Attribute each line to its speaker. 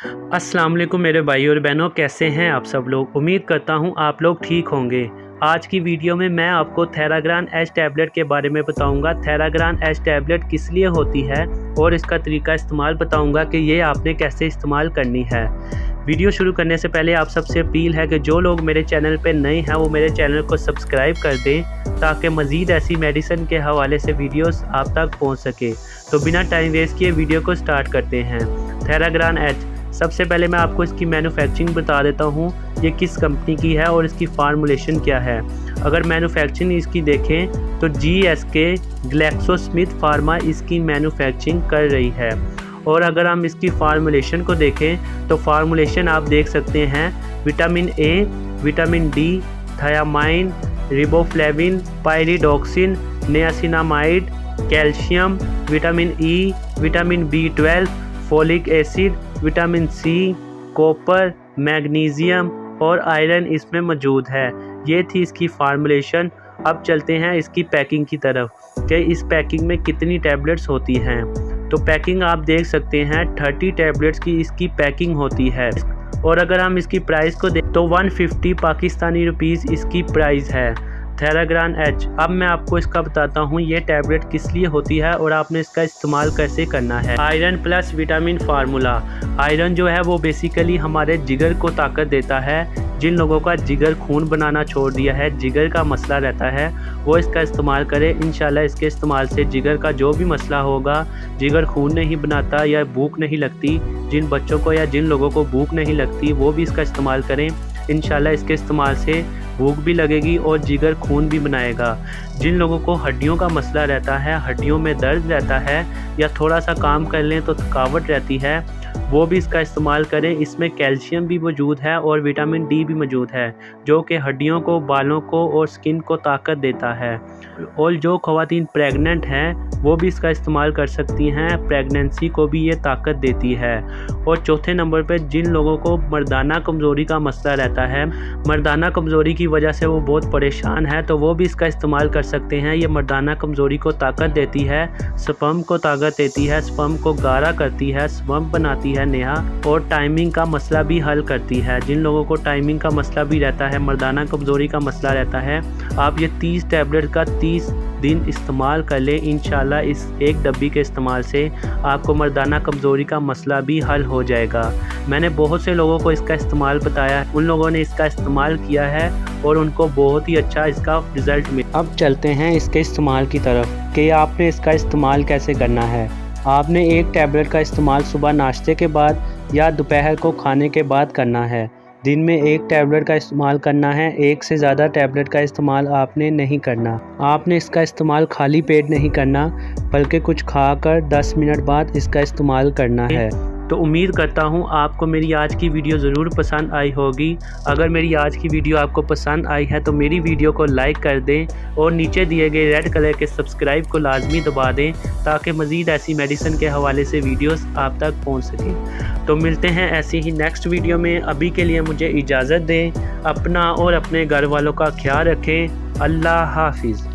Speaker 1: अस्सलाम वालेकुम मेरे भाई और बहनों, कैसे हैं आप सब लोग। उम्मीद करता हूं आप लोग ठीक होंगे। आज की वीडियो में मैं आपको थेराग्रान एच टैबलेट के बारे में बताऊंगा। थेराग्रान एच टैबलेट किस लिए होती है और इसका तरीका इस्तेमाल बताऊंगा कि ये आपने कैसे इस्तेमाल करनी है। वीडियो शुरू करने से पहले आप सबसे अपील है कि जो लोग मेरे चैनल पर नए हैं वो मेरे चैनल को सब्सक्राइब कर दें ताकि मज़ीद ऐसी मेडिसिन के हवाले से वीडियोस आप तक पहुंच सके। तो बिना टाइम वेस्ट किए वीडियो को स्टार्ट करते हैं। थेराग्रान एच, सबसे पहले मैं आपको इसकी मैन्युफैक्चरिंग बता देता हूँ, ये किस कंपनी की है और इसकी फार्मूलेशन क्या है। अगर मैन्युफैक्चरिंग इसकी देखें तो GSK ग्लैक्सोस्मिथ फार्मा इसकी मैन्युफैक्चरिंग कर रही है। और अगर हम इसकी फार्मूलेशन को देखें तो फार्मूलेशन आप देख सकते हैं vitamin A, vitamin D, thiamine, riboflavin, pyridoxine, niacinamide, calcium, vitamin E, vitamin B12, folic acid, vitamin C, copper, magnesium और आयरन इसमें मौजूद है। ये थी इसकी फार्मूलेशन। अब चलते हैं इसकी पैकिंग की तरफ कि इस पैकिंग में कितनी टैबलेट्स होती हैं। तो पैकिंग आप देख सकते हैं 30 टैबलेट्स की इसकी पैकिंग होती है। और अगर हम इसकी प्राइस को देखें तो 150 पाकिस्तानी रुपीज़ इसकी प्राइस है। थेराग्रान एच, अब मैं आपको इसका बताता हूँ ये टैबलेट किस लिए होती है और आपने इसका इस्तेमाल कैसे करना है। Iron plus vitamin formula. Iron जो है वो बेसिकली हमारे जिगर को ताकत देता है। जिन लोगों का जिगर खून बनाना छोड़ दिया है, जिगर का मसला रहता है, वो इसका इस्तेमाल करें। इंशाल्लाह इसके इस्तेमाल से जिगर का जो भी मसला होगा, जिगर खून नहीं बनाता या भूख नहीं लगती, जिन बच्चों को या जिन लोगों को भूख नहीं लगती वो भी इसका इस्तेमाल करें। इंशाल्लाह इसके इस्तेमाल से भूख भी लगेगी और जिगर खून भी बनाएगा। जिन लोगों को हड्डियों का मसला रहता है, हड्डियों में दर्द रहता है या थोड़ा सा काम कर लें तो थकावट रहती है, वो भी इसका इस्तेमाल करें। इसमें कैल्शियम भी मौजूद है और विटामिन D भी मौजूद है जो कि हड्डियों को, बालों को और स्किन को ताकत देता है। और जो ख़वातीन प्रेग्नेंट हैं वो भी इसका इस्तेमाल कर सकती हैं, प्रेगनेंसी को भी ये ताकत देती है। और चौथे नंबर पर जिन लोगों को मर्दाना कमज़ोरी का मसला रहता है, मर्दाना कमज़ोरी की वजह से वो बहुत परेशान है, तो वो भी इसका इस्तेमाल कर सकते हैं। ये मर्दाना कमज़ोरी को ताकत देती है, स्पर्म को ताकत देती है, स्पर्म को गाढ़ा करती है, स्पर्म बनाती है नया, और टाइमिंग का मसला भी हल करती है। जिन लोगों को टाइमिंग का मसला भी रहता है, मर्दाना कमज़ोरी का मसला रहता है, आप ये 30 टैबलेट का 30 दिन इस्तेमाल कर लें। इंशाल्लाह इस एक डब्बी के इस्तेमाल से आपको मर्दाना कमज़ोरी का मसला भी हल हो जाएगा। मैंने बहुत से लोगों को इसका इस्तेमाल बताया है, उन लोगों ने इसका इस्तेमाल किया है और उनको बहुत ही अच्छा इसका रिज़ल्ट मिला। अब चलते हैं इसके इस्तेमाल की तरफ कि आपने इसका इस्तेमाल कैसे करना है। आपने एक टैबलेट का इस्तेमाल सुबह नाश्ते के बाद या दोपहर को खाने के बाद करना है। दिन में एक टैबलेट का इस्तेमाल करना है, एक से ज़्यादा टैबलेट का इस्तेमाल आपने नहीं करना। आपने इसका इस्तेमाल खाली पेट नहीं करना बल्कि कुछ खाकर 10 मिनट बाद इसका इस्तेमाल करना है। तो उम्मीद करता हूँ आपको मेरी आज की वीडियो ज़रूर पसंद आई होगी। अगर मेरी आज की वीडियो आपको पसंद आई है तो मेरी वीडियो को लाइक कर दें और नीचे दिए गए रेड कलर के सब्सक्राइब को लाजमी दबा दें ताकि मज़ीद ऐसी मेडिसिन के हवाले से वीडियोस आप तक पहुँच सकें। तो मिलते हैं ऐसी ही नेक्स्ट वीडियो में। अभी के लिए मुझे इजाज़त दें। अपना और अपने घर वालों का ख्याल रखें। अल्लाह हाफिज़।